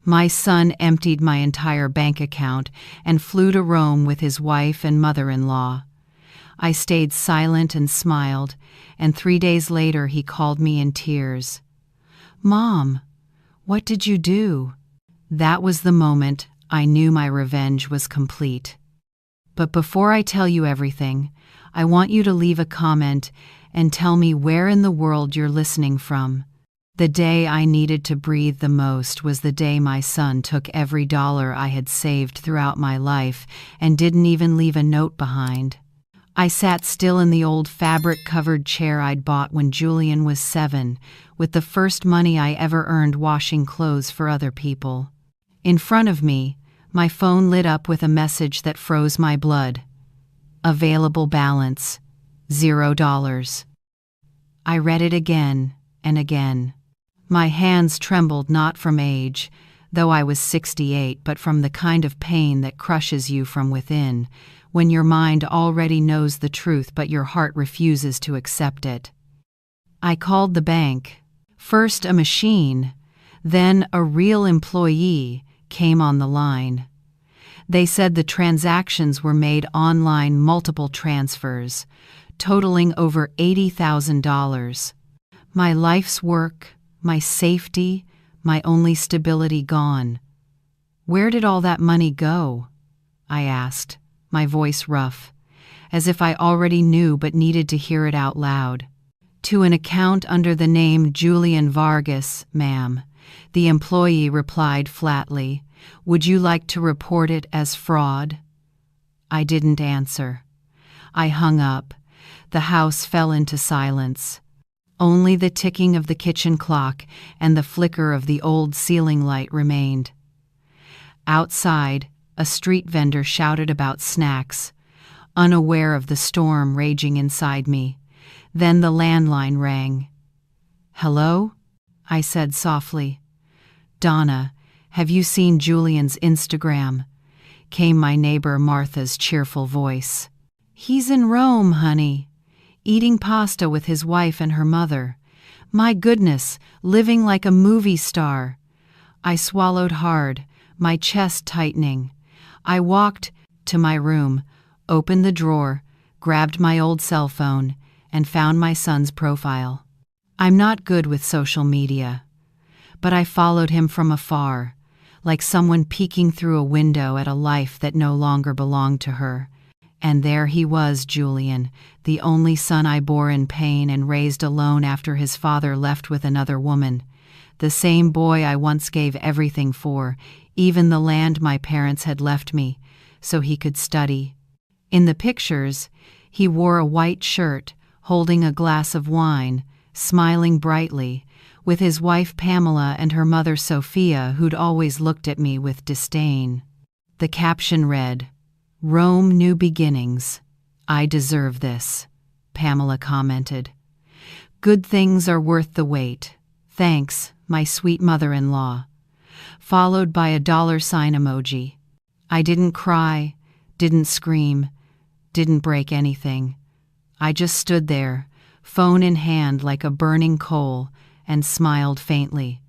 My son emptied my entire bank account and flew to Rome with his wife and mother-in-law. I stayed silent and smiled, and 3 days later he called me in tears. "Mom, what did you do?" That was the moment I knew my revenge was complete. But before I tell you everything, I want you to leave a comment and tell me where in the world you're listening from. The day I needed to breathe the most was the day my son took every dollar I had saved throughout my life and didn't even leave a note behind. I sat still in the old fabric-covered chair I'd bought when Julian was 7, with the first money I ever earned washing clothes for other people. In front of me, my phone lit up with a message that froze my blood. Available balance, $0. I read it again and again. My hands trembled not from age, though I was 68, but from the kind of pain that crushes you from within, when your mind already knows the truth but your heart refuses to accept it. I called the bank. First a machine, then a real employee came on the line. They said the transactions were made online, multiple transfers, totaling over $80,000. My life's work, my safety, my only stability gone. "Where did all that money go?" I asked, my voice rough, as if I already knew but needed to hear it out loud. "To an account under the name Julian Vargas, ma'am," the employee replied flatly. "Would you like to report it as fraud?" I didn't answer. I hung up. The house fell into silence. Only the ticking of the kitchen clock and the flicker of the old ceiling light remained. Outside, a street vendor shouted about snacks, unaware of the storm raging inside me. Then the landline rang. "Hello?" I said softly. "Donna, have you seen Julian's Instagram?" came my neighbor Martha's cheerful voice. "He's in Rome, honey, eating pasta with his wife and her mother. My goodness, living like a movie star." I swallowed hard, my chest tightening. I walked to my room, opened the drawer, grabbed my old cell phone, and found my son's profile. I'm not good with social media, but I followed him from afar, like someone peeking through a window at a life that no longer belonged to her. And there he was, Julian, the only son I bore in pain and raised alone after his father left with another woman. The same boy I once gave everything for, even the land my parents had left me, so he could study. In the pictures, he wore a white shirt, holding a glass of wine, smiling brightly, with his wife Pamela and her mother Sophia, who'd always looked at me with disdain. The caption read, "Rome New Beginnings. I deserve this," Pamela commented. "Good things are worth the wait. Thanks, my sweet mother-in-law," followed by a $sign emoji. I didn't cry, didn't scream, didn't break anything. I just stood there, phone in hand like a burning coal, and smiled faintly.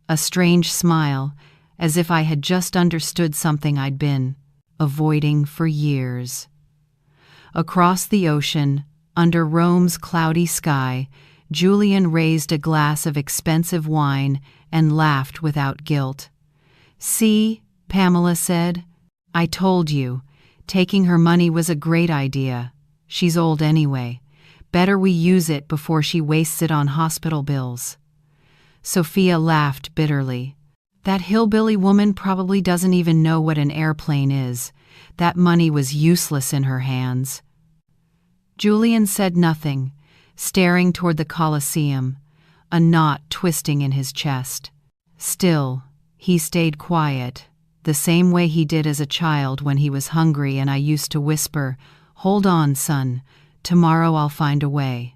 A strange smile, as if I had just understood something I'd been avoiding for years. Across the ocean, under Rome's cloudy sky, Julian raised a glass of expensive wine and laughed without guilt. "See," Pamela said, "I told you, taking her money was a great idea. She's old anyway. Better we use it before she wastes it on hospital bills." Sophia laughed bitterly. "That hillbilly woman probably doesn't even know what an airplane is. That money was useless in her hands." Julian said nothing, staring toward the Colosseum, a knot twisting in his chest. Still, he stayed quiet, the same way he did as a child when he was hungry and I used to whisper, "Hold on, son, tomorrow I'll find a way."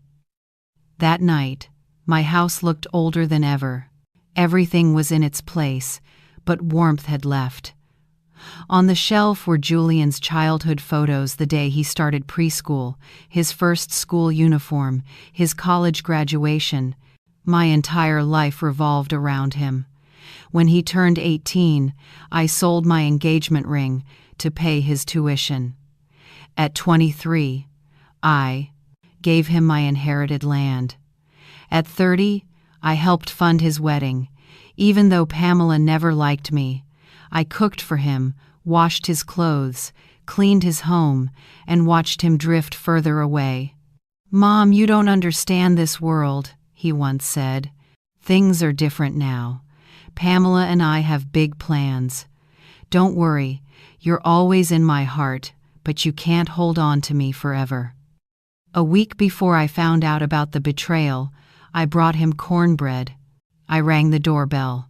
That night, my house looked older than ever. Everything was in its place, but warmth had left. On the shelf were Julian's childhood photos the day he started preschool, his first school uniform, his college graduation. My entire life revolved around him. When he turned 18, I sold my engagement ring to pay his tuition. At 23, I gave him my inherited land. At 30, I helped fund his wedding. Even though Pamela never liked me, I cooked for him, washed his clothes, cleaned his home, and watched him drift further away. "Mom, you don't understand this world," he once said. "Things are different now. Pamela and I have big plans. Don't worry, you're always in my heart, but you can't hold on to me forever." A week before I found out about the betrayal, I brought him cornbread. I rang the doorbell.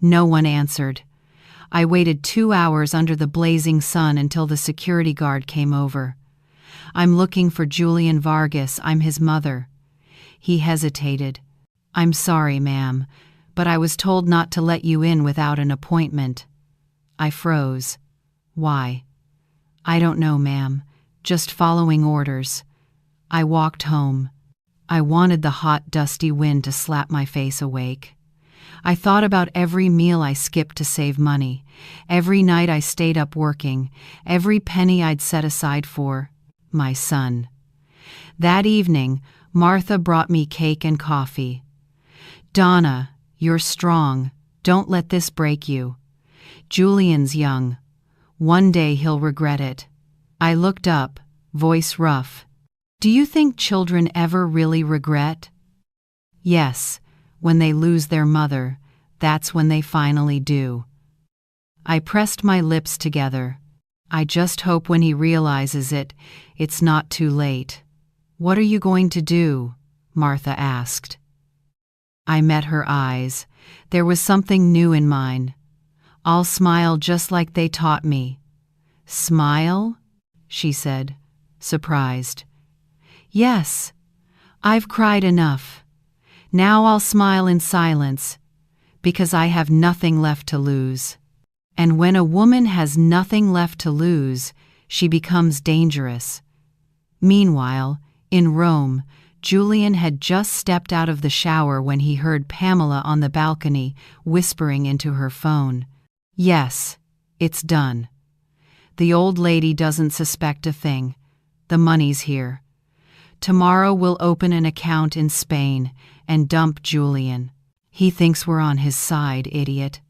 No one answered. I waited 2 hours under the blazing sun until the security guard came over. "I'm looking for Julian Vargas. I'm his mother." He hesitated. "I'm sorry, ma'am, but I was told not to let you in without an appointment." I froze. "Why?" "I don't know, ma'am. Just following orders." I walked home. I wanted the hot, dusty wind to slap my face awake. I thought about every meal I skipped to save money, every night I stayed up working, every penny I'd set aside for my son. That evening, Martha brought me cake and coffee. "Donna, you're strong. Don't let this break you. Julian's young. One day he'll regret it." I looked up, voice rough. "Do you think children ever really regret?" "Yes, when they lose their mother, that's when they finally do." I pressed my lips together. "I just hope when he realizes it, it's not too late." "What are you going to do?" Martha asked. I met her eyes. There was something new in mine. "I'll smile just like they taught me." "Smile?" she said, surprised. "Yes, I've cried enough. Now I'll smile in silence, because I have nothing left to lose." And when a woman has nothing left to lose, she becomes dangerous. Meanwhile, in Rome, Julian had just stepped out of the shower when he heard Pamela on the balcony whispering into her phone. "Yes, it's done. The old lady doesn't suspect a thing. The money's here. Tomorrow we'll open an account in Spain and dump Julian. He thinks we're on his side, idiot."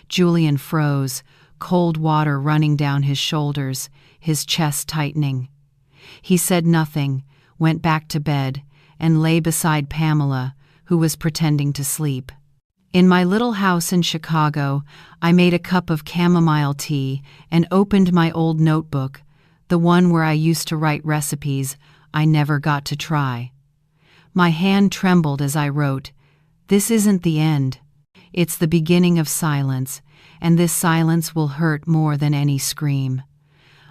Julian froze, cold water running down his shoulders, his chest tightening. He said nothing, went back to bed, and lay beside Pamela, who was pretending to sleep. In my little house in Chicago, I made a cup of chamomile tea and opened my old notebook, the one where I used to write recipes I never got to try. My hand trembled as I wrote, "This isn't the end. It's the beginning of silence, and this silence will hurt more than any scream."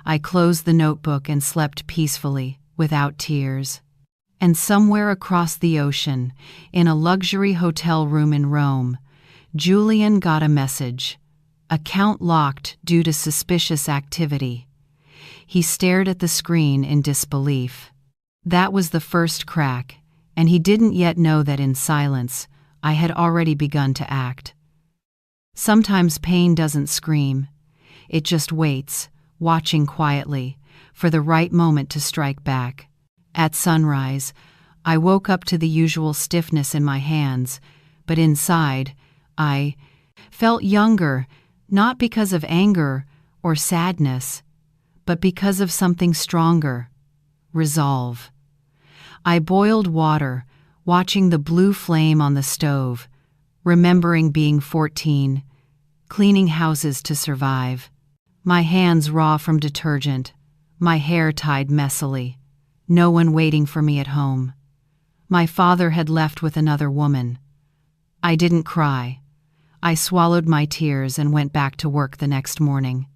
I closed the notebook and slept peacefully, without tears. And somewhere across the ocean, in a luxury hotel room in Rome, Julian got a message. "Account locked due to suspicious activity." He stared at the screen in disbelief. That was the first crack, and he didn't yet know that in silence, I had already begun to act. Sometimes pain doesn't scream. It just waits, watching quietly, for the right moment to strike back. At sunrise, I woke up to the usual stiffness in my hands, but inside, I felt younger, not because of anger or sadness, but because of something stronger: resolve. I boiled water, watching the blue flame on the stove, remembering being 14, cleaning houses to survive. My hands raw from detergent, my hair tied messily, no one waiting for me at home. My father had left with another woman. I didn't cry. I swallowed my tears and went back to work the next morning.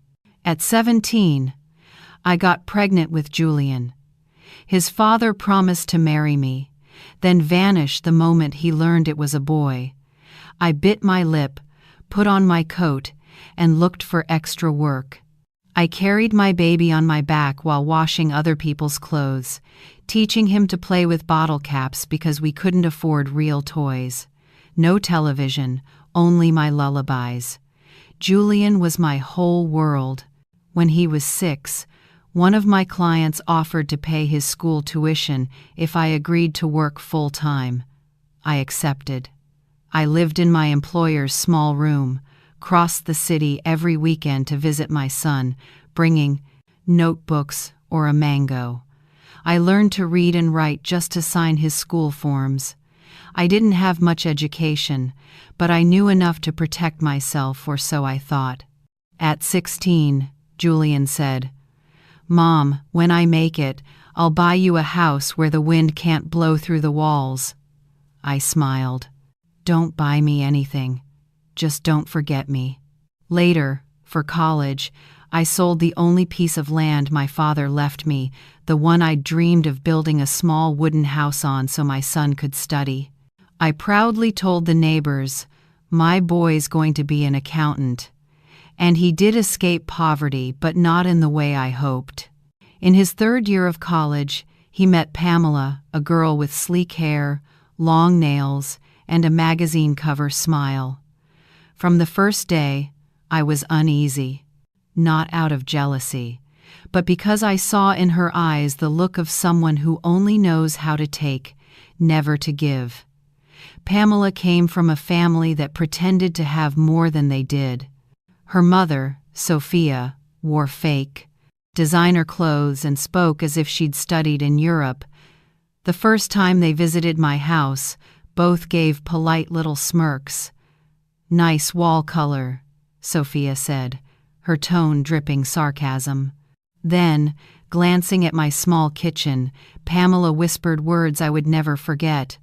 At 17, I got pregnant with Julian. His father promised to marry me, then vanished the moment he learned it was a boy. I bit my lip, put on my coat, and looked for extra work. I carried my baby on my back while washing other people's clothes, teaching him to play with bottle caps because we couldn't afford real toys. No television, only my lullabies. Julian was my whole world. When he was 6, one of my clients offered to pay his school tuition if I agreed to work full-time. I accepted. I lived in my employer's small room, crossed the city every weekend to visit my son, bringing notebooks or a mango. I learned to read and write just to sign his school forms. I didn't have much education, but I knew enough to protect myself, or so I thought. At 16, Julian said, "Mom, when I make it, I'll buy you a house where the wind can't blow through the walls." I smiled. "Don't buy me anything. Just don't forget me." Later, for college, I sold the only piece of land my father left me, the one I'd dreamed of building a small wooden house on so my son could study. I proudly told the neighbors, "My boy's going to be an accountant." And he did escape poverty, but not in the way I hoped. In his 3rd year of college, he met Pamela, a girl with sleek hair, long nails, and a magazine cover smile. From the first day, I was uneasy, not out of jealousy, but because I saw in her eyes the look of someone who only knows how to take, never to give. Pamela came from a family that pretended to have more than they did. Her mother, Sophia, wore fake, designer clothes and spoke as if she'd studied in Europe. The first time they visited my house, both gave polite little smirks. "Nice wall color," Sophia said, her tone dripping sarcasm. Then, glancing at my small kitchen, Pamela whispered words I would never forget.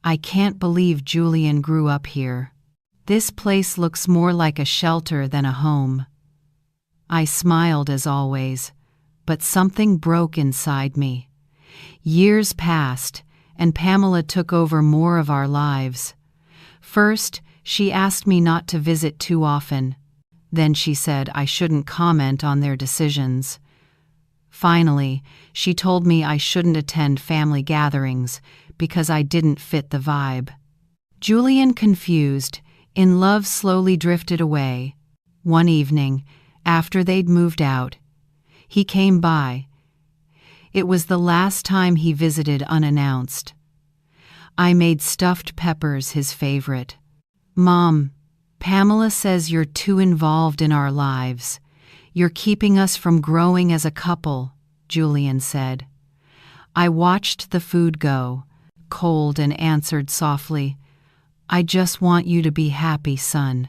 "I can't believe Julian grew up here. This place looks more like a shelter than a home." I smiled as always, but something broke inside me. Years passed, and Pamela took over more of our lives. First, she asked me not to visit too often. Then she said I shouldn't comment on their decisions. Finally, she told me I shouldn't attend family gatherings because I didn't fit the vibe. Julian, confused, in love, slowly drifted away. One evening, after they'd moved out, he came by. It was the last time he visited unannounced. I made stuffed peppers his favorite. "Mom, Pamela says you're too involved in our lives. You're keeping us from growing as a couple," Julian said. I watched the food go, cold, and answered softly, "I just want you to be happy, son."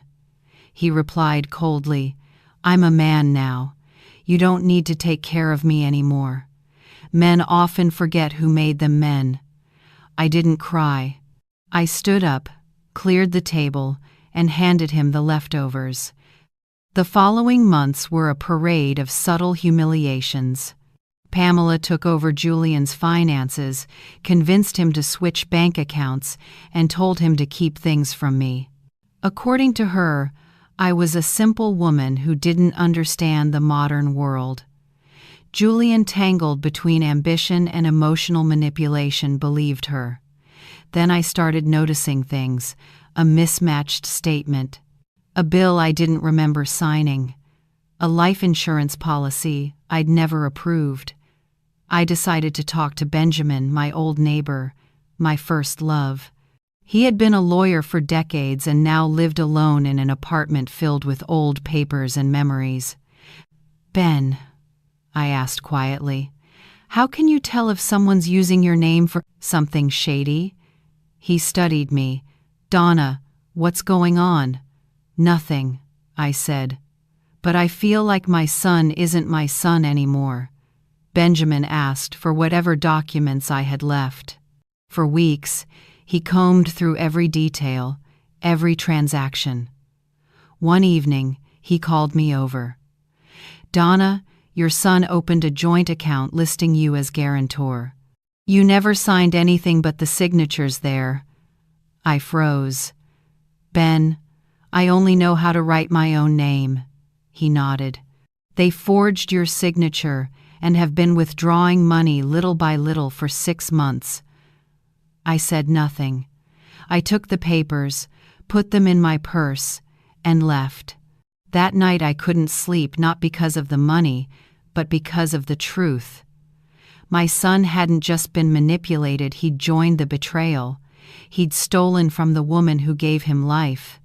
He replied coldly, "I'm a man now. You don't need to take care of me anymore. Men often forget who made them men." I didn't cry. I stood up, cleared the table, and handed him the leftovers. The following months were a parade of subtle humiliations. Pamela took over Julian's finances, convinced him to switch bank accounts, and told him to keep things from me. According to her, I was a simple woman who didn't understand the modern world. Julian, tangled between ambition and emotional manipulation, believed her. Then I started noticing things, a mismatched statement, a bill I didn't remember signing, a life insurance policy I'd never approved. I decided to talk to Benjamin, my old neighbor, my first love. He had been a lawyer for decades and now lived alone in an apartment filled with old papers and memories. "Ben," I asked quietly, "how can you tell if someone's using your name for something shady?" He studied me. "Donna, what's going on?" "Nothing," I said. "But I feel like my son isn't my son anymore." Benjamin asked for whatever documents I had left. For weeks, he combed through every detail, every transaction. One evening, he called me over. "Donna, your son opened a joint account listing you as guarantor. You never signed anything but the signatures there." I froze. "Ben, I only know how to write my own name." He nodded. "They forged your signature and have been withdrawing money little by little for 6 months. I said nothing. I took the papers, put them in my purse, and left. That night I couldn't sleep, not because of the money, but because of the truth. My son hadn't just been manipulated, he'd joined the betrayal. He'd stolen from the woman who gave him life.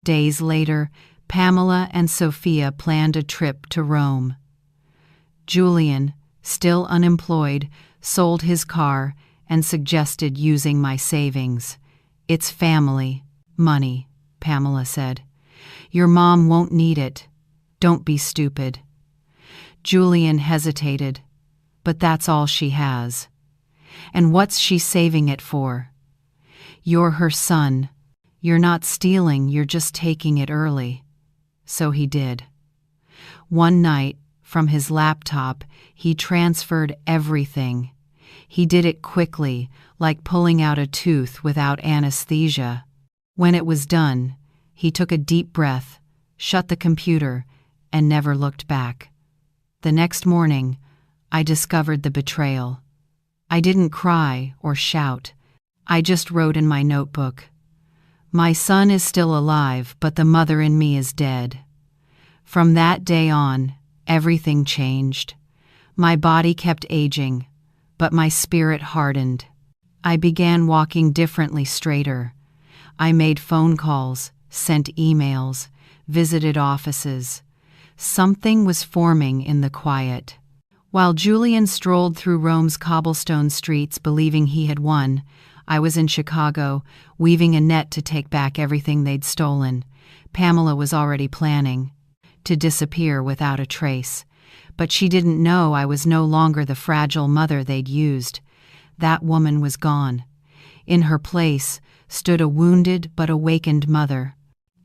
Days later, Pamela and Sophia planned a trip to Rome. Julian, still unemployed, sold his car and suggested using my savings. "It's family money," Pamela said. "Your mom won't need it. Don't be stupid." Julian hesitated. "But that's all she has." "And what's she saving it for?" "You're her son. You're not stealing, you're just taking it early." So he did. One night, from his laptop, he transferred everything. He did it quickly, like pulling out a tooth without anesthesia. When it was done, he took a deep breath, shut the computer, and never looked back. The next morning, I discovered the betrayal. I didn't cry or shout. I just wrote in my notebook, "My son is still alive, but the mother in me is dead." From that day on, everything changed. My body kept aging, but my spirit hardened. I began walking differently, straighter. I made phone calls, sent emails, visited offices. Something was forming in the quiet. While Julian strolled through Rome's cobblestone streets believing he had won, I was in Chicago, weaving a net to take back everything they'd stolen. Pamela was already planning to disappear without a trace. But she didn't know I was no longer the fragile mother they'd used. That woman was gone. In her place stood a wounded but awakened mother.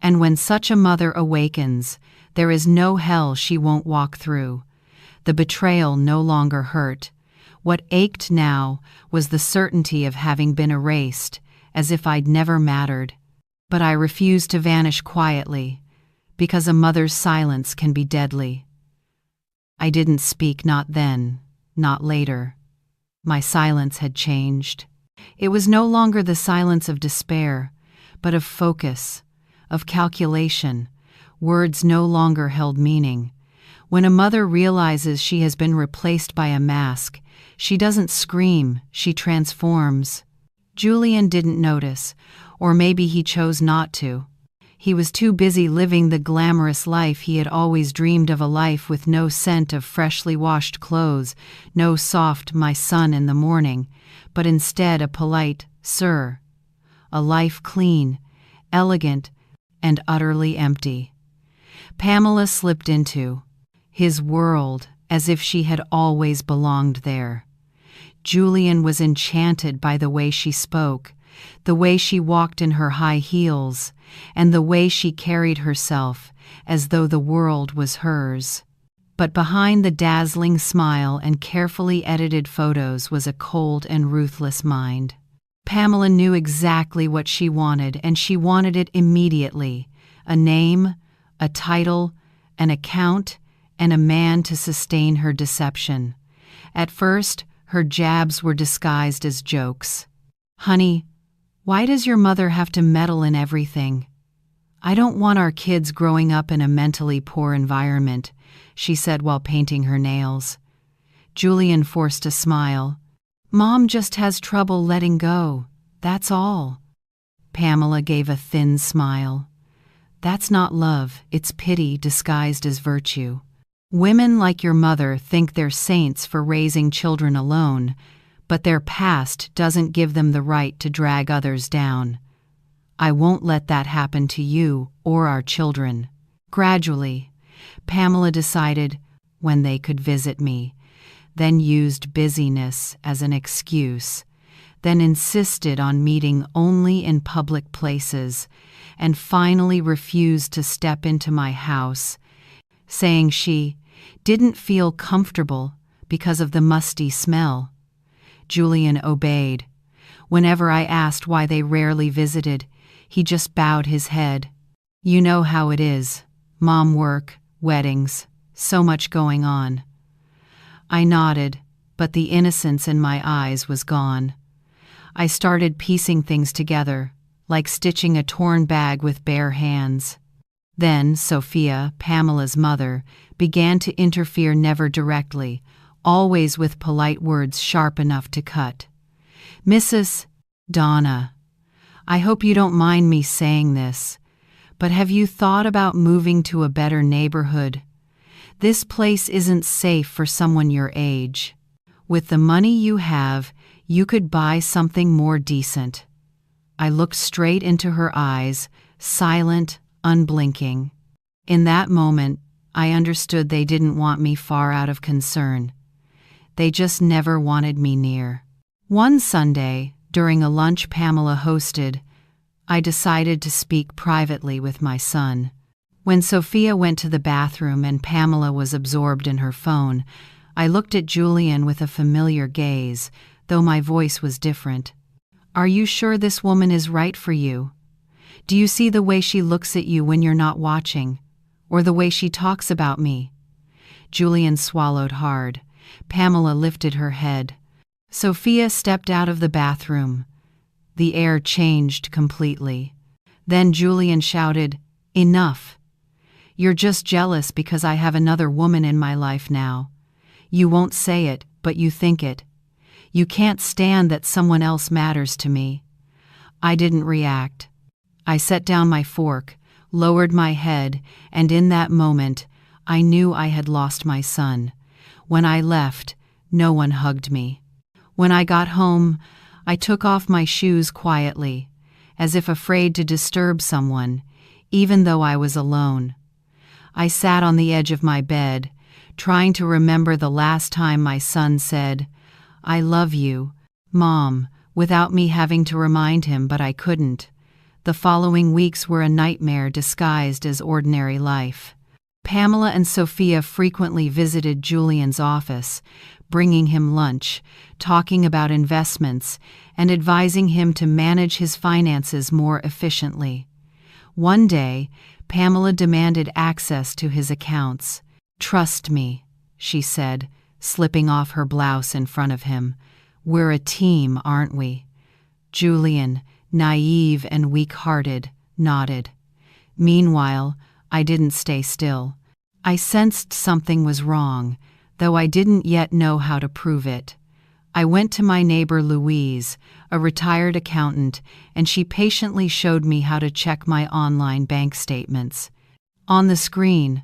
And when such a mother awakens, there is no hell she won't walk through. The betrayal no longer hurt. What ached now was the certainty of having been erased, as if I'd never mattered. But I refused to vanish quietly, because a mother's silence can be deadly. I didn't speak, not then, not later. My silence had changed. It was no longer the silence of despair, but of focus, of calculation. Words no longer held meaning. When a mother realizes she has been replaced by a mask, she doesn't scream, she transforms. Julian didn't notice, or maybe he chose not to. He was too busy living the glamorous life he had always dreamed of, a life with no scent of freshly washed clothes, no soft "my son" in the morning, but instead a polite "sir." A life clean, elegant, and utterly empty. Pamela slipped into his world as if she had always belonged there. Julian was enchanted by the way she spoke, the way she walked in her high heels, and the way she carried herself as though the world was hers. But behind the dazzling smile and carefully edited photos was a cold and ruthless mind. Pamela knew exactly what she wanted, and she wanted it immediately. A name, a title, an account, and a man to sustain her deception. At first, her jabs were disguised as jokes. "Honey, why does your mother have to meddle in everything? I don't want our kids growing up in a mentally poor environment," she said while painting her nails. Julian forced a smile. "Mom just has trouble letting go, that's all." Pamela gave a thin smile. "That's not love, it's pity disguised as virtue. Women like your mother think they're saints for raising children alone, but their past doesn't give them the right to drag others down. I won't let that happen to you or our children." Gradually, Pamela decided when they could visit me, then used busyness as an excuse, then insisted on meeting only in public places, and finally refused to step into my house, saying she didn't feel comfortable because of the musty smell. Julian obeyed. Whenever I asked why they rarely visited, he just bowed his head. "You know how it is. Mom work, weddings, so much going on." I nodded, but the innocence in my eyes was gone. I started piecing things together, like stitching a torn bag with bare hands. Then Sophia, Pamela's mother, began to interfere, never directly, always with polite words sharp enough to cut. "Mrs. Donna, I hope you don't mind me saying this, but have you thought about moving to a better neighborhood? This place isn't safe for someone your age. With the money you have, you could buy something more decent." I looked straight into her eyes, silent, unblinking. In that moment, I understood they didn't want me far out of concern. They just never wanted me near. One Sunday, during a lunch Pamela hosted, I decided to speak privately with my son. When Sophia went to the bathroom and Pamela was absorbed in her phone, I looked at Julian with a familiar gaze, though my voice was different. "Are you sure this woman is right for you? Do you see the way she looks at you when you're not watching? Or the way she talks about me?" Julian swallowed hard. Pamela lifted her head. Sophia stepped out of the bathroom. The air changed completely. Then Julian shouted, "Enough! You're just jealous because I have another woman in my life now. You won't say it, but you think it. You can't stand that someone else matters to me." I didn't react. I set down my fork, lowered my head, and in that moment, I knew I had lost my son. When I left, no one hugged me. When I got home, I took off my shoes quietly, as if afraid to disturb someone, even though I was alone. I sat on the edge of my bed, trying to remember the last time my son said, "I love you, Mom," without me having to remind him, but I couldn't. The following weeks were a nightmare disguised as ordinary life. Pamela and Sophia frequently visited Julian's office, bringing him lunch, talking about investments, and advising him to manage his finances more efficiently. One day, Pamela demanded access to his accounts. "Trust me," she said, slipping off her blouse in front of him. "We're a team, aren't we?" Julian, naive and weak-hearted, nodded. Meanwhile, I didn't stay still. I sensed something was wrong, though I didn't yet know how to prove it. I went to my neighbor Louise, a retired accountant, and she patiently showed me how to check my online bank statements. On the screen,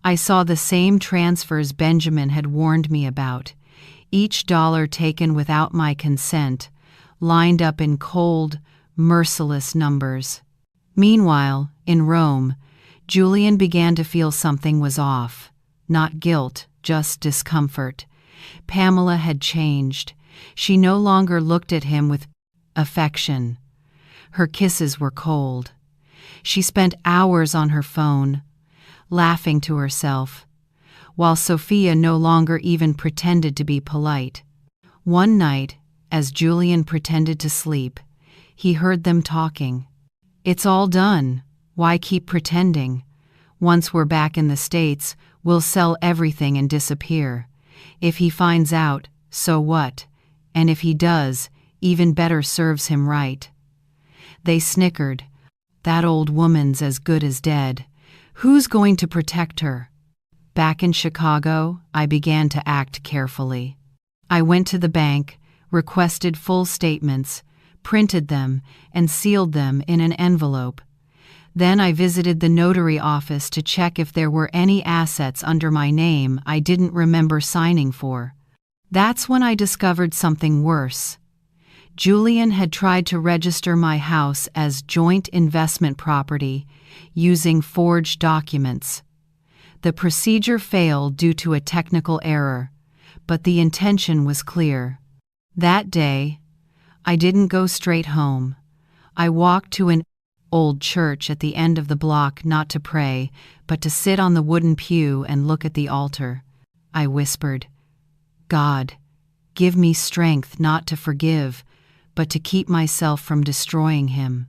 I saw the same transfers Benjamin had warned me about, each dollar taken without my consent, lined up in cold, merciless numbers. Meanwhile, in Rome, Julian began to feel something was off. Not guilt, just discomfort. Pamela had changed. She no longer looked at him with affection. Her kisses were cold. She spent hours on her phone, laughing to herself, while Sophia no longer even pretended to be polite. One night, as Julian pretended to sleep, he heard them talking. "It's all done. Why keep pretending? Once we're back in the States, we'll sell everything and disappear. If he finds out, so what? And if he does, even better serves him right." They snickered. "That old woman's as good as dead. Who's going to protect her?" Back in Chicago, I began to act carefully. I went to the bank, requested full statements, printed them, and sealed them in an envelope. Then I visited the notary office to check if there were any assets under my name I didn't remember signing for. That's when I discovered something worse. Julian had tried to register my house as joint investment property using forged documents. The procedure failed due to a technical error, but the intention was clear. That day, I didn't go straight home. I walked to an old church at the end of the block, not to pray, but to sit on the wooden pew and look at the altar. I whispered, "God, give me strength not to forgive, but to keep myself from destroying him."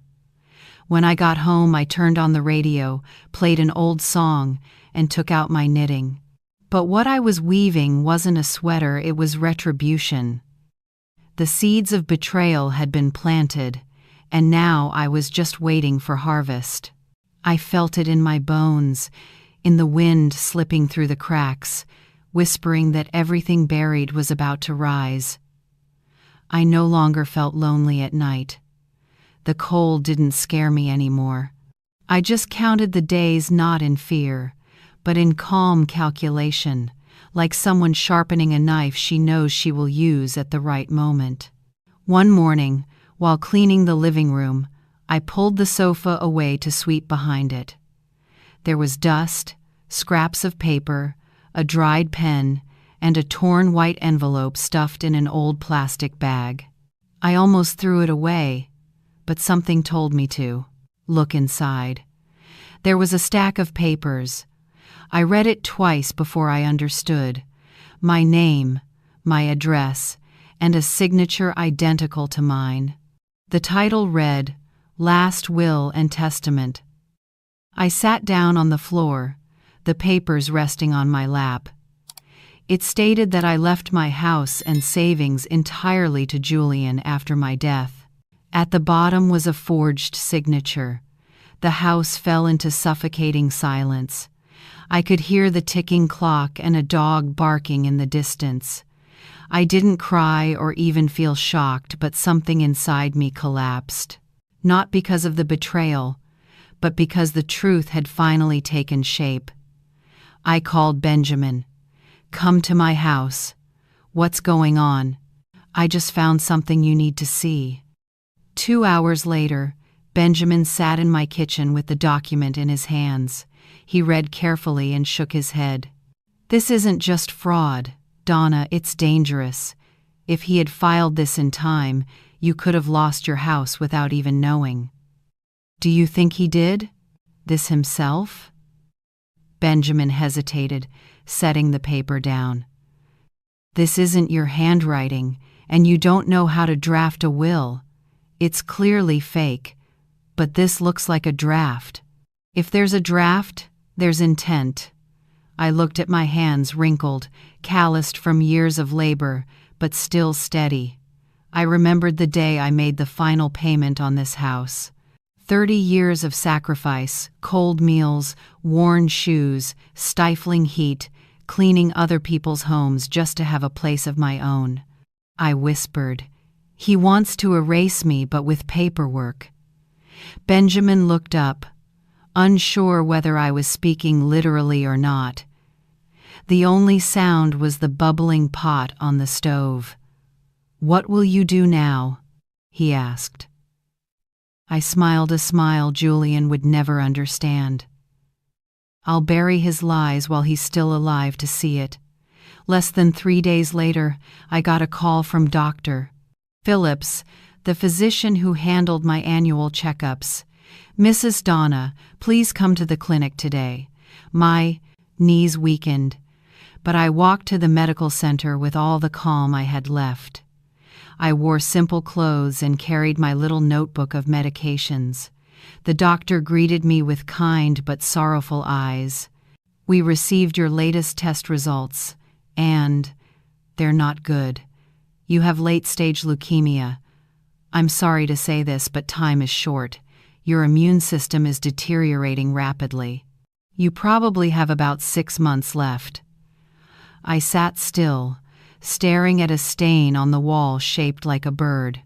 When I got home, I turned on the radio, played an old song, and took out my knitting. But what I was weaving wasn't a sweater, it was retribution. The seeds of betrayal had been planted, and now I was just waiting for harvest. I felt it in my bones, in the wind slipping through the cracks, whispering that everything buried was about to rise. I no longer felt lonely at night. The cold didn't scare me anymore. I just counted the days not in fear, but in calm calculation, like someone sharpening a knife she knows she will use at the right moment. One morning, while cleaning the living room, I pulled the sofa away to sweep behind it. There was dust, scraps of paper, a dried pen, and a torn white envelope stuffed in an old plastic bag. I almost threw it away, but something told me to. Look inside. There was a stack of papers. I read it twice before I understood. My name, my address, and a signature identical to mine. The title read, Last Will and Testament. I sat down on the floor, the papers resting on my lap. It stated that I left my house and savings entirely to Julian after my death. At the bottom was a forged signature. The house fell into suffocating silence. I could hear the ticking clock and a dog barking in the distance. I didn't cry or even feel shocked, but something inside me collapsed. Not because of the betrayal, but because the truth had finally taken shape. I called Benjamin. Come to my house. What's going on? I just found something you need to see. 2 hours later, Benjamin sat in my kitchen with the document in his hands. He read carefully and shook his head. This isn't just fraud, Donna, it's dangerous. If he had filed this in time, you could have lost your house without even knowing. Do you think he did? This himself? Benjamin hesitated, setting the paper down. This isn't your handwriting, and you don't know how to draft a will. It's clearly fake, but this looks like a draft. If there's a draft, there's intent. I looked at my hands, wrinkled, calloused from years of labor, but still steady. I remembered the day I made the final payment on this house. 30 years of sacrifice, cold meals, worn shoes, stifling heat, cleaning other people's homes just to have a place of my own. I whispered, "He wants to erase me, but with paperwork." Benjamin looked up, unsure whether I was speaking literally or not. The only sound was the bubbling pot on the stove. "What will you do now?" he asked. I smiled a smile Julian would never understand. I'll bury his lies while he's still alive to see it. Less than 3 days later, I got a call from Dr. Phillips, the physician who handled my annual checkups. "Mrs. Donna, please come to the clinic today." My knees weakened, but I walked to the medical center with all the calm I had left. I wore simple clothes and carried my little notebook of medications. The doctor greeted me with kind but sorrowful eyes. "We received your latest test results, and they're not good. You have late-stage leukemia. I'm sorry to say this, but time is short. Your immune system is deteriorating rapidly. You probably have about 6 months left." I sat still, staring at a stain on the wall shaped like a bird.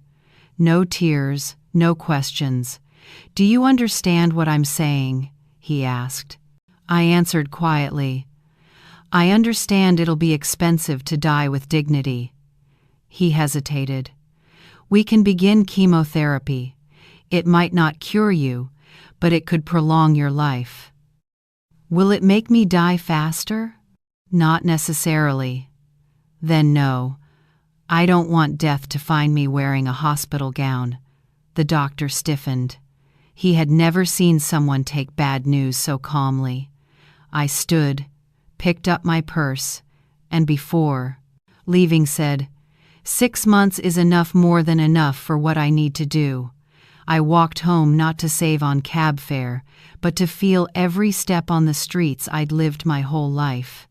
No tears, no questions. "Do you understand what I'm saying?" he asked. I answered quietly, "I understand it'll be expensive to die with dignity." He hesitated. "We can begin chemotherapy. It might not cure you, but it could prolong your life." "Will it make me die faster?" "Not necessarily." "Then no. I don't want death to find me wearing a hospital gown." The doctor stiffened. He had never seen someone take bad news so calmly. I stood, picked up my purse, and before leaving said, "6 months is enough, more than enough for what I need to do." I walked home not to save on cab fare, but to feel every step on the streets I'd lived my whole life.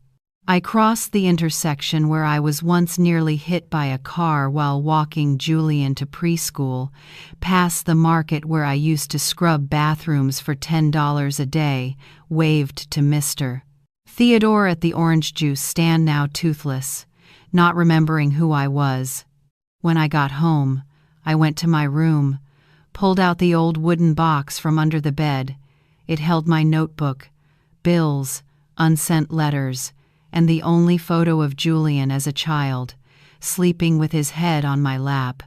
I crossed the intersection where I was once nearly hit by a car while walking Julian to preschool, past the market where I used to scrub bathrooms for $10 a day, waved to Mr. Theodore at the orange juice stand, now toothless, not remembering who I was. When I got home, I went to my room, pulled out the old wooden box from under the bed. It held my notebook, bills, unsent letters, and the only photo of Julian as a child, sleeping with his head on my lap.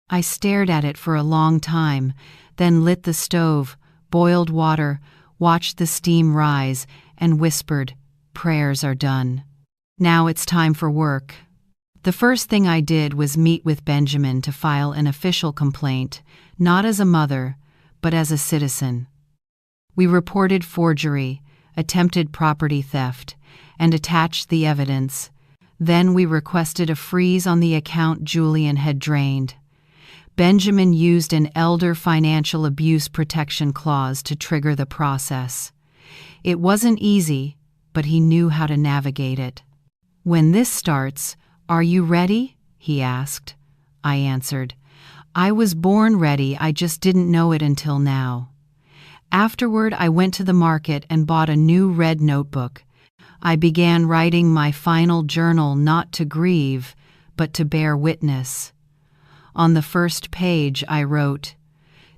I stared at it for a long time, then lit the stove, boiled water, watched the steam rise, and whispered, "Prayers are done. Now it's time for work." The first thing I did was meet with Benjamin to file an official complaint, not as a mother, but as a citizen. We reported forgery, attempted property theft, and attached the evidence. Then we requested a freeze on the account Julian had drained. Benjamin used an elder financial abuse protection clause to trigger the process. It wasn't easy, but he knew how to navigate it. "When this starts, are you ready?" he asked. I answered, "I was born ready, I just didn't know it until now." Afterward, I went to the market and bought a new red notebook. I began writing my final journal, not to grieve, but to bear witness. On the first page I wrote,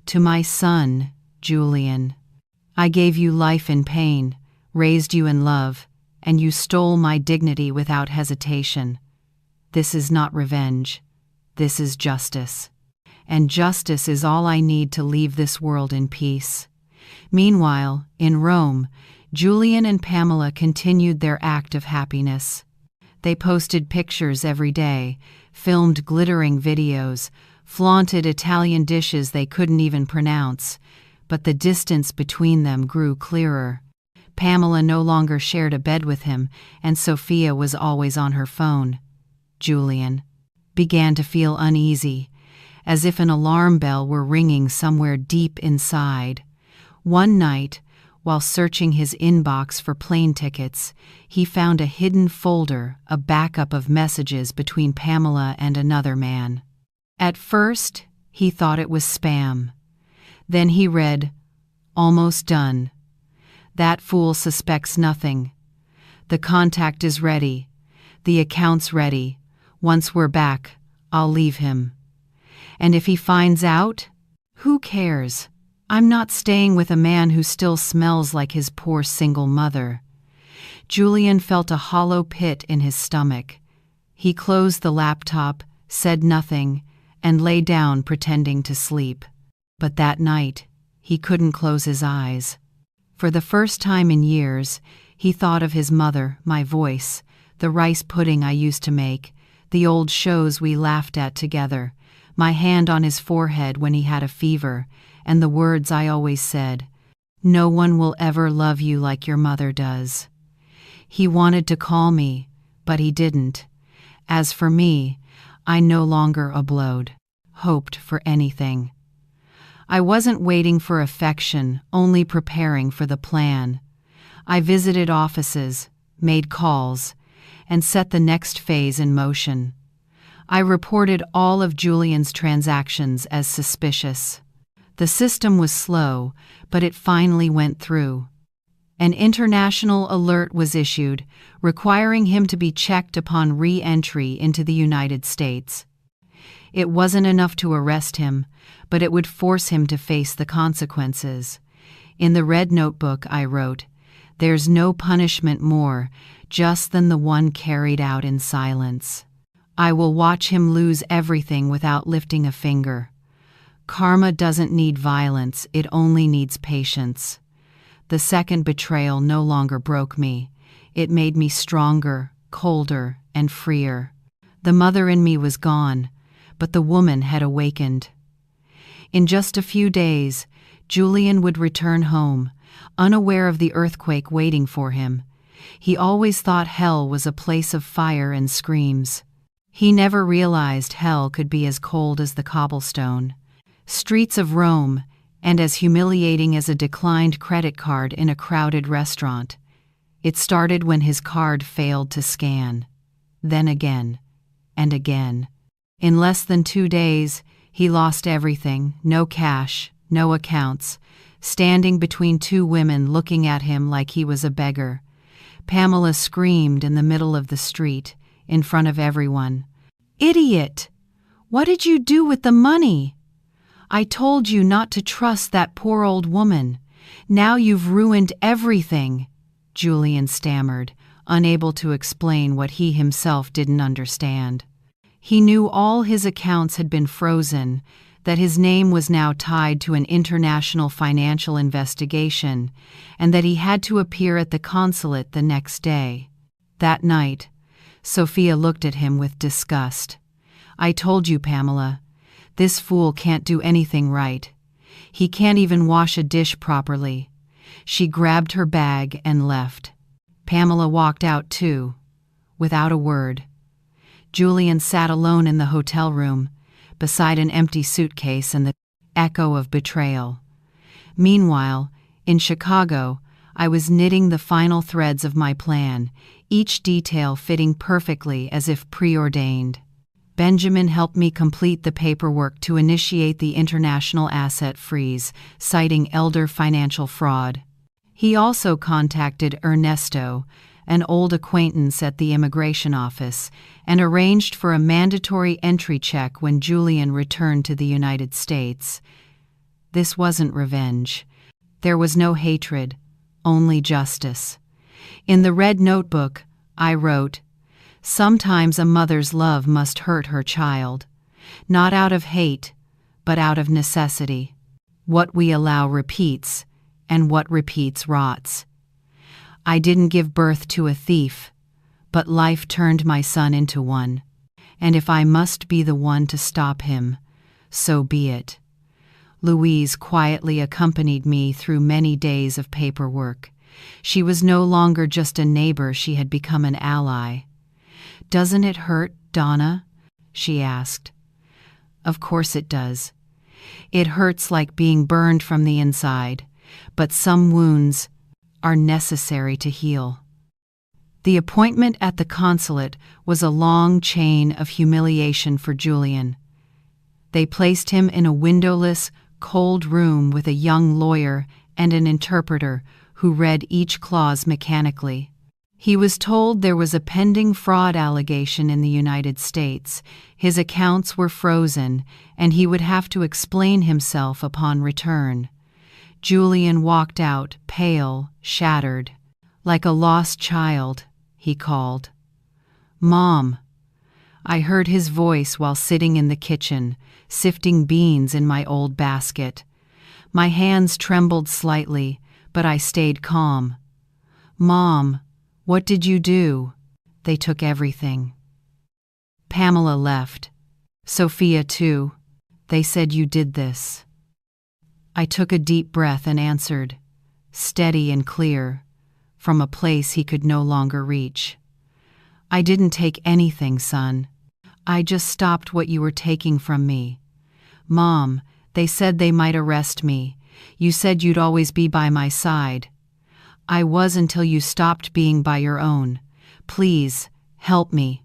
"To my son, Julian, I gave you life in pain, raised you in love, and you stole my dignity without hesitation. This is not revenge. This is justice. And justice is all I need to leave this world in peace." Meanwhile, in Rome, Julian and Pamela continued their act of happiness. They posted pictures every day, filmed glittering videos, flaunted Italian dishes they couldn't even pronounce, but the distance between them grew clearer. Pamela no longer shared a bed with him, and Sophia was always on her phone. Julian began to feel uneasy, as if an alarm bell were ringing somewhere deep inside. One night, while searching his inbox for plane tickets, he found a hidden folder, a backup of messages between Pamela and another man. At first, he thought it was spam. Then he read, "Almost done. That fool suspects nothing. The contact is ready. The account's ready. Once we're back, I'll leave him. And if he finds out, who cares? I'm not staying with a man who still smells like his poor single mother." Julian felt a hollow pit in his stomach. He closed the laptop, said nothing, and lay down pretending to sleep. But that night, he couldn't close his eyes. For the first time in years, he thought of his mother, my voice, the rice pudding I used to make, the old shows we laughed at together, my hand on his forehead when he had a fever, and the words I always said, "No one will ever love you like your mother does." He wanted to call me, but he didn't. As for me, I no longer hoped for anything. I wasn't waiting for affection, only preparing for the plan. I visited offices, made calls, and set the next phase in motion. I reported all of Julian's transactions as suspicious. The system was slow, but it finally went through. An international alert was issued, requiring him to be checked upon re-entry into the United States. It wasn't enough to arrest him, but it would force him to face the consequences. In the red notebook I wrote, "There's no punishment more, just than the one carried out in silence. I will watch him lose everything without lifting a finger. Karma doesn't need violence, it only needs patience." The second betrayal no longer broke me. It made me stronger, colder, and freer. The mother in me was gone, but the woman had awakened. In just a few days, Julian would return home, unaware of the earthquake waiting for him. He always thought hell was a place of fire and screams. He never realized hell could be as cold as the cobblestone streets of Rome, and as humiliating as a declined credit card in a crowded restaurant. It started when his card failed to scan. Then again, and again. In less than 2 days, he lost everything, no cash, no accounts, standing between 2 women looking at him like he was a beggar. Pamela screamed in the middle of the street, in front of everyone. "Idiot! What did you do with the money? I told you not to trust that poor old woman. Now you've ruined everything," Julian stammered, unable to explain what he himself didn't understand. He knew all his accounts had been frozen, that his name was now tied to an international financial investigation, and that he had to appear at the consulate the next day. That night, Sophia looked at him with disgust. "I told you, Pamela. This fool can't do anything right. He can't even wash a dish properly." She grabbed her bag and left. Pamela walked out too, without a word. Julian sat alone in the hotel room, beside an empty suitcase and the echo of betrayal. Meanwhile, in Chicago, I was knitting the final threads of my plan, each detail fitting perfectly as if preordained. Benjamin helped me complete the paperwork to initiate the international asset freeze, citing elder financial fraud. He also contacted Ernesto, an old acquaintance at the immigration office, and arranged for a mandatory entry check when Julian returned to the United States. This wasn't revenge. There was no hatred, only justice. In the red notebook, I wrote, "Sometimes a mother's love must hurt her child, not out of hate, but out of necessity. What we allow repeats, and what repeats rots. I didn't give birth to a thief, but life turned my son into one. And if I must be the one to stop him, so be it." Louise quietly accompanied me through many days of paperwork. She was no longer just a neighbor, she had become an ally. "Doesn't it hurt, Donna?" she asked. "Of course it does. It hurts like being burned from the inside, but some wounds are necessary to heal." The appointment at the consulate was a long chain of humiliation for Julian. They placed him in a windowless, cold room with a young lawyer and an interpreter who read each clause mechanically. He was told there was a pending fraud allegation in the United States, his accounts were frozen, and he would have to explain himself upon return. Julian walked out, pale, shattered. "Like a lost child," he called. "Mom." I heard his voice while sitting in the kitchen, sifting beans in my old basket. My hands trembled slightly, but I stayed calm. "Mom, what did you do?" "They took everything." Pamela left. Sophia too. "They said you did this." I took a deep breath and answered, steady and clear, from a place he could no longer reach. "I didn't take anything, son. I just stopped what you were taking from me. Mom, they said they might arrest me. You said you'd always be by my side. I was until you stopped being by your own. Please, help me.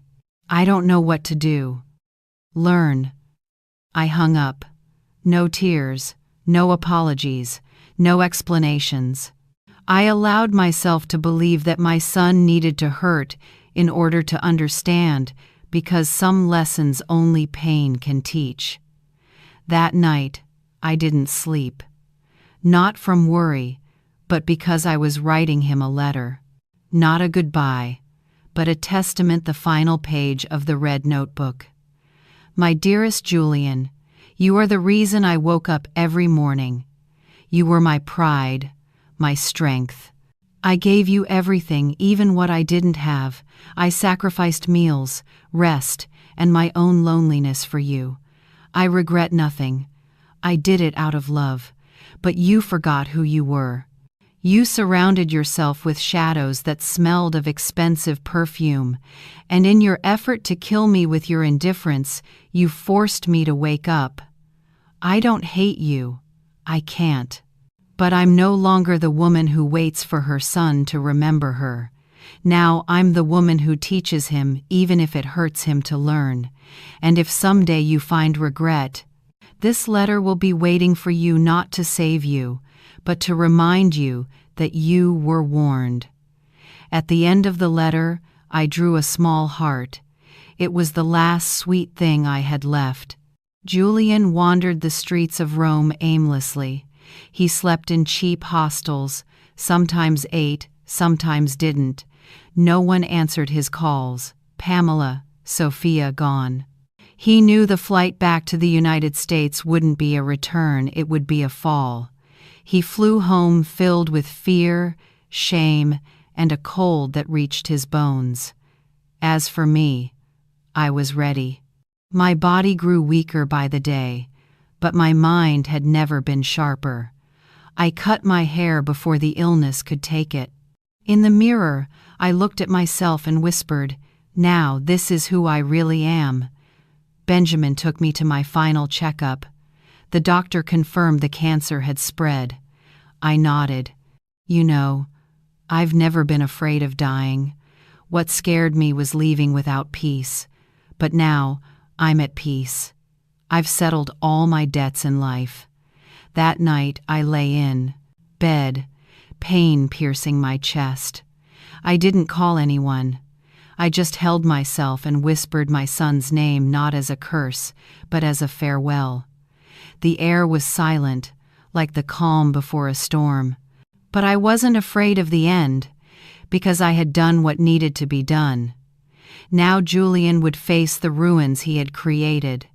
I don't know what to do." "Learn." I hung up. No tears, no apologies, no explanations. I allowed myself to believe that my son needed to hurt in order to understand, because some lessons only pain can teach. That night, I didn't sleep. Not from worry, but because I was writing him a letter. Not a goodbye, but a testament, the final page of the red notebook. "My dearest Julian, you are the reason I woke up every morning. You were my pride, my strength. I gave you everything, even what I didn't have. I sacrificed meals, rest, and my own loneliness for you. I regret nothing. I did it out of love. But you forgot who you were. You surrounded yourself with shadows that smelled of expensive perfume, and in your effort to kill me with your indifference, you forced me to wake up. I don't hate you. I can't. But I'm no longer the woman who waits for her son to remember her. Now I'm the woman who teaches him, even if it hurts him to learn. And if someday you find regret, this letter will be waiting for you, not to save you, but to remind you that you were warned." At the end of the letter, I drew a small heart. It was the last sweet thing I had left. Julian wandered the streets of Rome aimlessly. He slept in cheap hostels, sometimes ate, sometimes didn't. No one answered his calls. Pamela, Sophia gone. He knew the flight back to the United States wouldn't be a return, it would be a fall. He flew home filled with fear, shame, and a cold that reached his bones. As for me, I was ready. My body grew weaker by the day, but my mind had never been sharper. I cut my hair before the illness could take it. In the mirror, I looked at myself and whispered, "Now this is who I really am." Benjamin took me to my final checkup. The doctor confirmed the cancer had spread. I nodded. "You know, I've never been afraid of dying. What scared me was leaving without peace. But now, I'm at peace. I've settled all my debts in life." That night, I lay in bed, pain piercing my chest. I didn't call anyone. I just held myself and whispered my son's name, not as a curse, but as a farewell. The air was silent, like the calm before a storm. But I wasn't afraid of the end, because I had done what needed to be done. Now Julian would face the ruins he had created.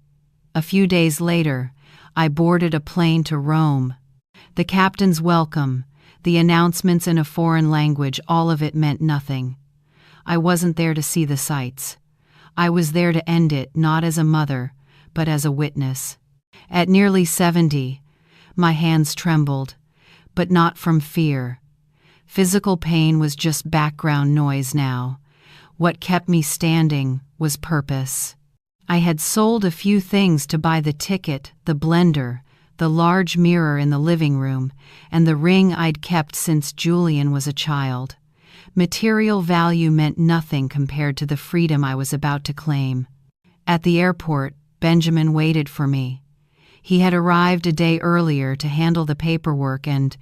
A few days later, I boarded a plane to Rome. The captain's welcome, the announcements in a foreign language, all of it meant nothing. I wasn't there to see the sights. I was there to end it, not as a mother, but as a witness. At nearly 70, my hands trembled, but not from fear. Physical pain was just background noise now. What kept me standing was purpose. I had sold a few things to buy the ticket, the blender, the large mirror in the living room, and the ring I'd kept since Julian was a child. Material value meant nothing compared to the freedom I was about to claim. At the airport, Benjamin waited for me. He had arrived a day earlier to handle the paperwork and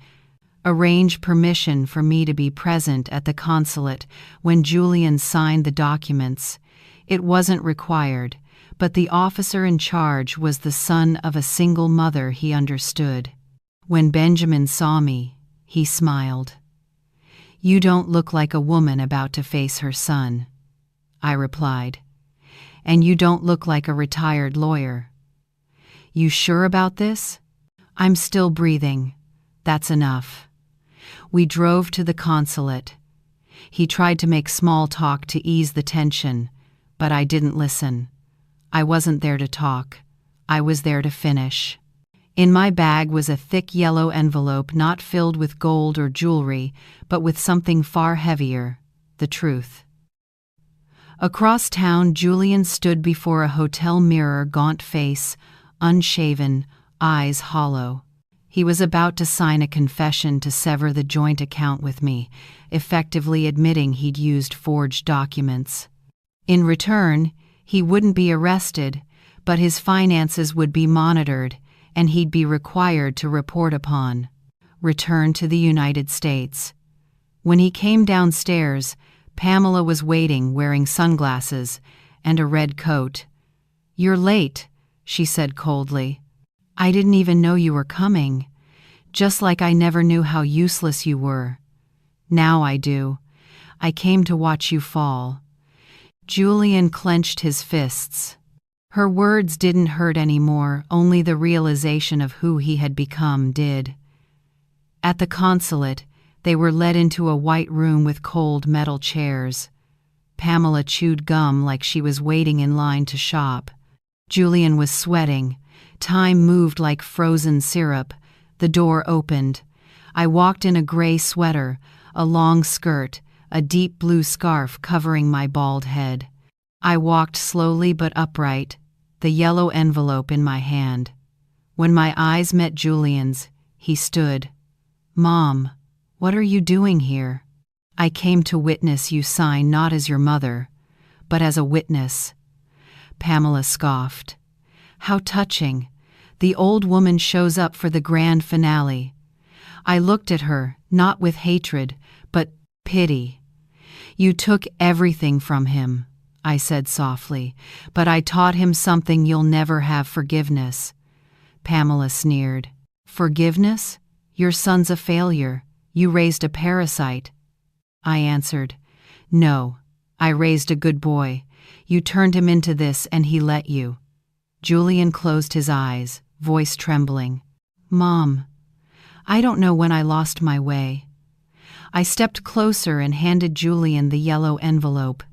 arrange permission for me to be present at the consulate when Julian signed the documents. It wasn't required, but the officer in charge was the son of a single mother, he understood. When Benjamin saw me, he smiled. "You don't look like a woman about to face her son," I replied. "And you don't look like a retired lawyer." "You sure about this?" "I'm still breathing. That's enough." We drove to the consulate. He tried to make small talk to ease the tension, but I didn't listen. I wasn't there to talk. I was there to finish. In my bag was a thick yellow envelope, not filled with gold or jewelry, but with something far heavier: the truth. Across town, Julian stood before a hotel mirror, gaunt face, unshaven, eyes hollow. He was about to sign a confession to sever the joint account with me, effectively admitting he'd used forged documents. In return, he wouldn't be arrested, but his finances would be monitored, and he'd be required to report upon return to the United States. When he came downstairs, Pamela was waiting, wearing sunglasses and a red coat. "You're late," she said coldly. "I didn't even know you were coming. Just like I never knew how useless you were. Now I do. I came to watch you fall." Julian clenched his fists. Her words didn't hurt anymore, only the realization of who he had become did. At the consulate, they were led into a white room with cold metal chairs. Pamela chewed gum like she was waiting in line to shop. Julian was sweating. Time moved like frozen syrup. The door opened. I walked in a gray sweater, a long skirt, a deep blue scarf covering my bald head. I walked slowly but upright, the yellow envelope in my hand. When my eyes met Julian's, he stood, "Mom, what are you doing here?" "I came to witness you sign not as your mother, but as a witness." Pamela scoffed. How touching. The old woman shows up for the grand finale. I looked at her, not with hatred, but pity. "You took everything from him," I said softly, "but I taught him something you'll never have: forgiveness." Pamela sneered. "Forgiveness? Your son's a failure. You raised a parasite." I answered, "No, I raised a good boy. You turned him into this and he let you." Julian closed his eyes, voice trembling. "Mom, I don't know when I lost my way." I stepped closer and handed Julian the yellow envelope.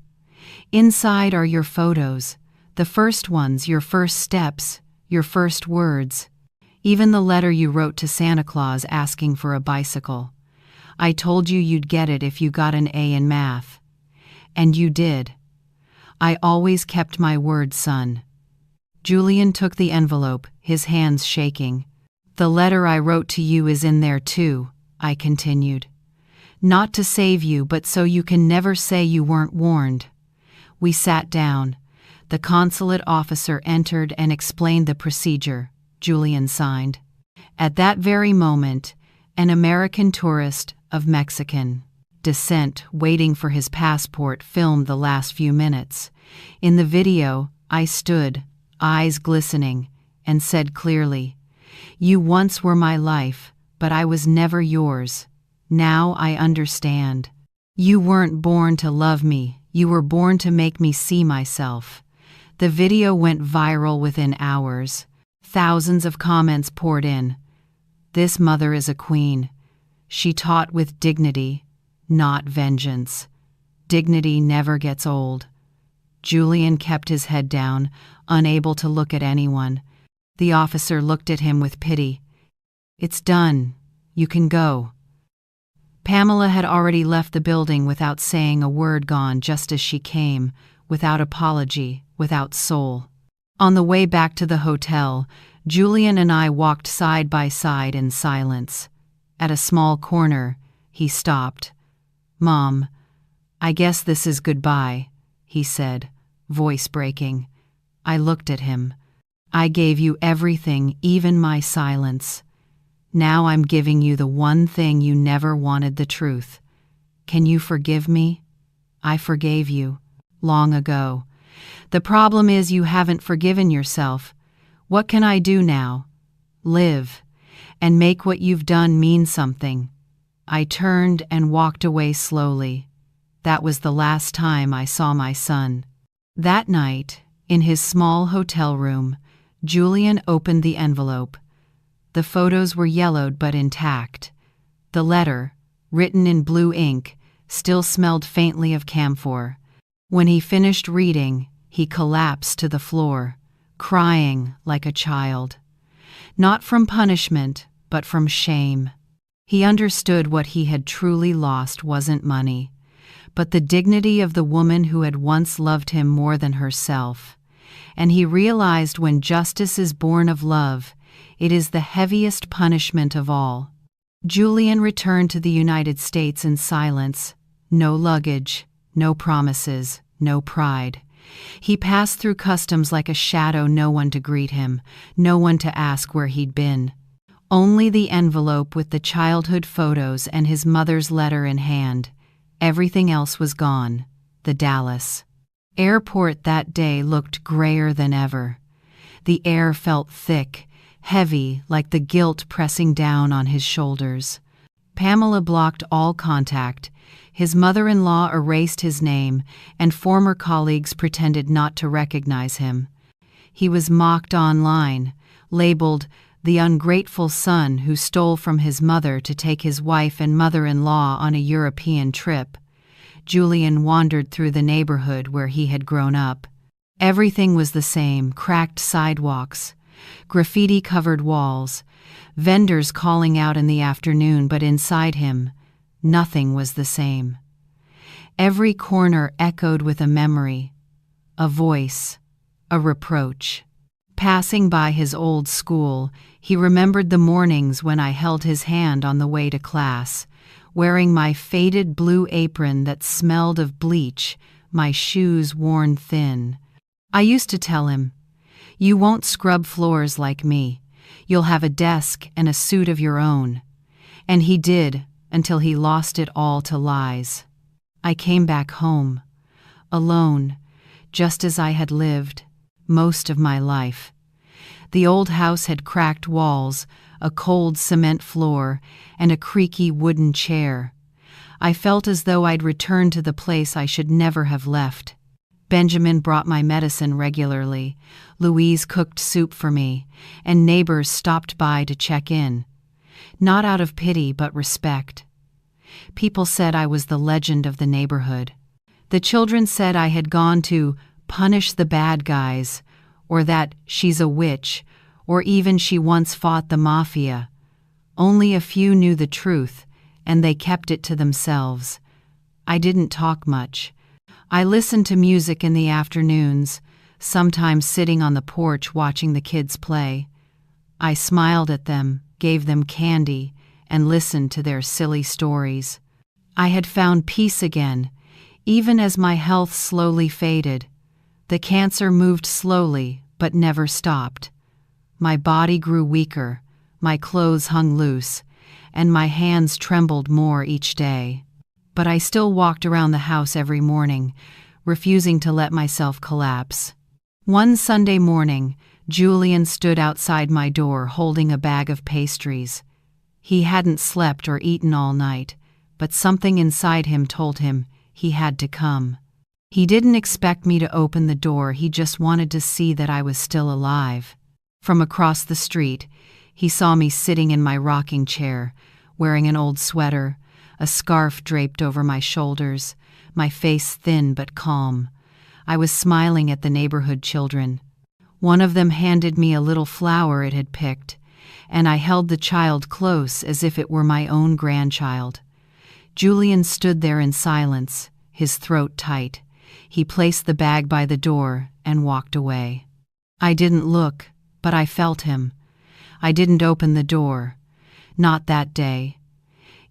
"Inside are your photos, the first ones, your first steps, your first words. Even the letter you wrote to Santa Claus asking for a bicycle. I told you you'd get it if you got an A in math. And you did. I always kept my word, son." Julian took the envelope, his hands shaking. "The letter I wrote to you is in there too," I continued. "Not to save you, but so you can never say you weren't warned." We sat down. The consulate officer entered and explained the procedure. Julian signed. At that very moment, an American tourist of Mexican descent waiting for his passport filmed the last few minutes. In the video, I stood, eyes glistening, and said clearly, "You once were my life, but I was never yours. Now I understand. You weren't born to love me, you were born to make me see myself." The video went viral within hours. Thousands of comments poured in. "This mother is a queen. She taught with dignity, not vengeance. Dignity never gets old." Julian kept his head down, unable to look at anyone. The officer looked at him with pity. "It's done. You can go." Pamela had already left the building without saying a word, gone just as she came, without apology, without soul. On the way back to the hotel, Julian and I walked side by side in silence. At a small corner, he stopped. "Mom, I guess this is goodbye," he said, voice breaking. I looked at him. "I gave you everything, even my silence. Now I'm giving you the one thing you never wanted: the truth. Can you forgive me?" "I forgave you. Long ago. The problem is you haven't forgiven yourself. What can I do now?" "Live, and make what you've done mean something." I turned and walked away slowly. That was the last time I saw my son. That night, in his small hotel room, Julian opened the envelope. The photos were yellowed but intact. The letter, written in blue ink, still smelled faintly of camphor. When he finished reading, he collapsed to the floor, crying like a child. Not from punishment, but from shame. He understood what he had truly lost wasn't money, but the dignity of the woman who had once loved him more than herself. And he realized when justice is born of love, it is the heaviest punishment of all. Julian returned to the United States in silence. No luggage, no promises, no pride. He passed through customs like a shadow, no one to greet him, no one to ask where he'd been. Only the envelope with the childhood photos and his mother's letter in hand. Everything else was gone. The Dallas airport that day looked grayer than ever. The air felt thick, heavy, like the guilt pressing down on his shoulders. Pamela blocked all contact. His mother-in-law erased his name, and former colleagues pretended not to recognize him. He was mocked online, labeled the ungrateful son who stole from his mother to take his wife and mother-in-law on a European trip. Julian wandered through the neighborhood where he had grown up. Everything was the same: cracked sidewalks, graffiti-covered walls, vendors calling out in the afternoon, but inside him, nothing was the same. Every corner echoed with a memory, a voice, a reproach. Passing by his old school, he remembered the mornings when I held his hand on the way to class, wearing my faded blue apron that smelled of bleach, my shoes worn thin. I used to tell him, "You won't scrub floors like me. You'll have a desk and a suit of your own." And he did, until he lost it all to lies. I came back home, alone, just as I had lived most of my life. The old house had cracked walls, a cold cement floor, and a creaky wooden chair. I felt as though I'd returned to the place I should never have left. Benjamin brought my medicine regularly, Louise cooked soup for me, and neighbors stopped by to check in. Not out of pity but respect. People said I was the legend of the neighborhood. The children said I had gone to punish the bad guys, or that she's a witch, or even she once fought the mafia. Only a few knew the truth, and they kept it to themselves. I didn't talk much. I listened to music in the afternoons, sometimes sitting on the porch watching the kids play. I smiled at them, gave them candy, and listened to their silly stories. I had found peace again, even as my health slowly faded. The cancer moved slowly, but never stopped. My body grew weaker, my clothes hung loose, and my hands trembled more each day. But I still walked around the house every morning, refusing to let myself collapse. One Sunday morning, Julian stood outside my door holding a bag of pastries. He hadn't slept or eaten all night, but something inside him told him he had to come. He didn't expect me to open the door, he just wanted to see that I was still alive. From across the street, he saw me sitting in my rocking chair, wearing an old sweater, a scarf draped over my shoulders, my face thin but calm. I was smiling at the neighborhood children. One of them handed me a little flower it had picked, and I held the child close as if it were my own grandchild. Julian stood there in silence, his throat tight. He placed the bag by the door and walked away. I didn't look, but I felt him. I didn't open the door. Not that day.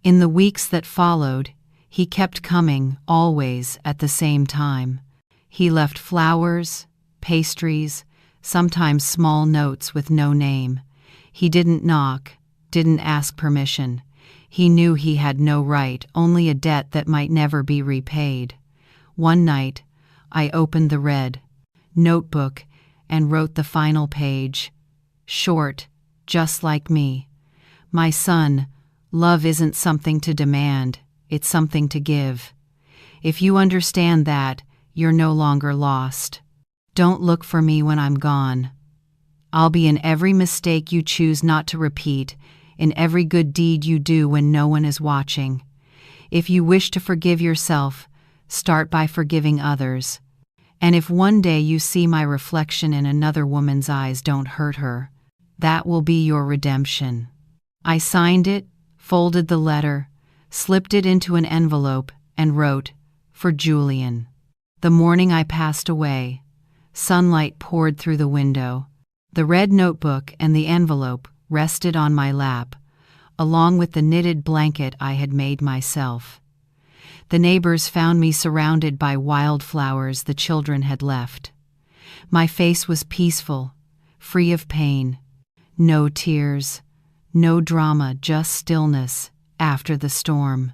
In the weeks that followed, he kept coming, always at the same time. He left flowers, pastries, sometimes small notes with no name. He didn't knock, didn't ask permission. He knew he had no right, only a debt that might never be repaid. One night, I opened the red notebook and wrote the final page. Short, just like me. My son, love isn't something to demand, it's something to give. If you understand that, you're no longer lost. Don't look for me when I'm gone. I'll be in every mistake you choose not to repeat, in every good deed you do when no one is watching. If you wish to forgive yourself, start by forgiving others. And if one day you see my reflection in another woman's eyes, don't hurt her. That will be your redemption. I signed it, folded the letter, slipped it into an envelope, and wrote, "For Julian." The morning I passed away, sunlight poured through the window. The red notebook and the envelope rested on my lap, along with the knitted blanket I had made myself. The neighbors found me surrounded by wildflowers the children had left. My face was peaceful, free of pain. No tears, no drama, just stillness after the storm.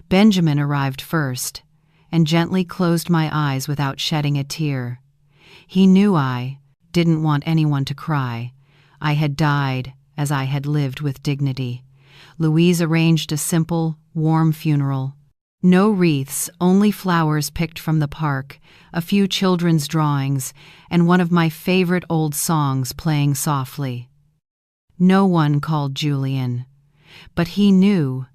Benjamin arrived first, and gently closed my eyes without shedding a tear. He knew I didn't want anyone to cry. I had died as I had lived with dignity. Louise arranged a simple, warm funeral. No wreaths, only flowers picked from the park, a few children's drawings, and one of my favorite old songs playing softly. No one called Julian, but he knew.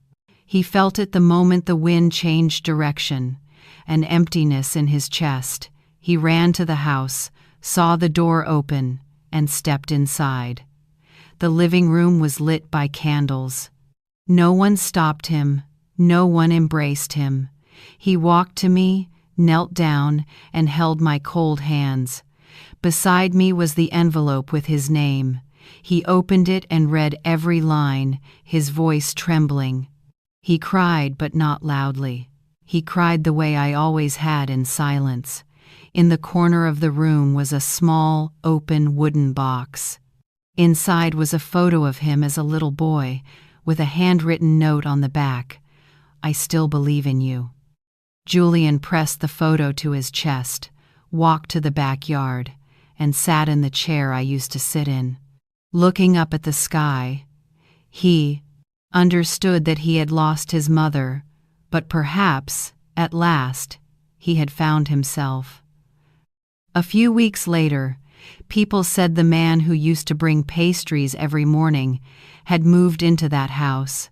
He felt it the moment the wind changed direction, an emptiness in his chest. He ran to the house, saw the door open, and stepped inside. The living room was lit by candles. No one stopped him, no one embraced him. He walked to me, knelt down, and held my cold hands. Beside me was the envelope with his name. He opened it and read every line, his voice trembling. He cried, but not loudly. He cried the way I always had, in silence. In the corner of the room was a small, open wooden box. Inside was a photo of him as a little boy, with a handwritten note on the back. "I still believe in you." Julian pressed the photo to his chest, walked to the backyard, and sat in the chair I used to sit in. Looking up at the sky, he understood that he had lost his mother, but perhaps, at last, he had found himself. A few weeks later, people said the man who used to bring pastries every morning had moved into that house.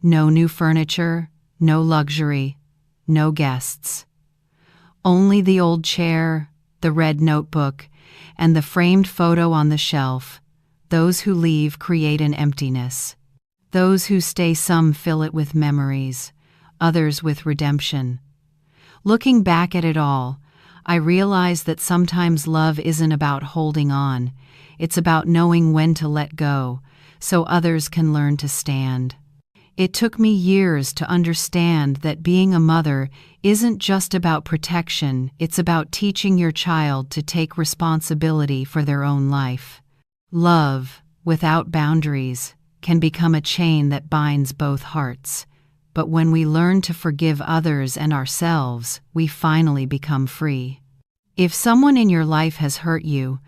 No new furniture, no luxury, no guests. Only the old chair, the red notebook, and the framed photo on the shelf. Those who leave create an emptiness. Those who stay, some fill it with memories, others with redemption. Looking back at it all, I realize that sometimes love isn't about holding on, it's about knowing when to let go, so others can learn to stand. It took me years to understand that being a mother isn't just about protection, it's about teaching your child to take responsibility for their own life. Love, without boundaries, can become a chain that binds both hearts. But when we learn to forgive others and ourselves, we finally become free. If someone in your life has hurt you,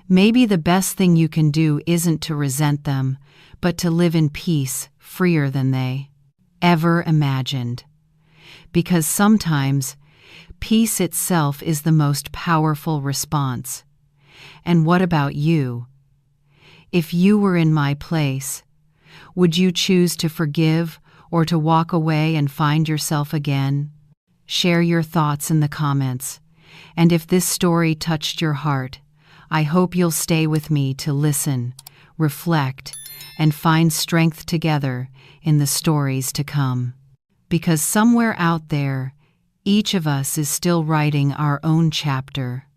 maybe the best thing you can do isn't to resent them, but to live in peace, freer than they ever imagined. Because sometimes, peace itself is the most powerful response. And what about you? If you were in my place, would you choose to forgive or to walk away and find yourself again? Share your thoughts in the comments. And if this story touched your heart, I hope you'll stay with me to listen, reflect, and find strength together in the stories to come. Because somewhere out there, each of us is still writing our own chapter.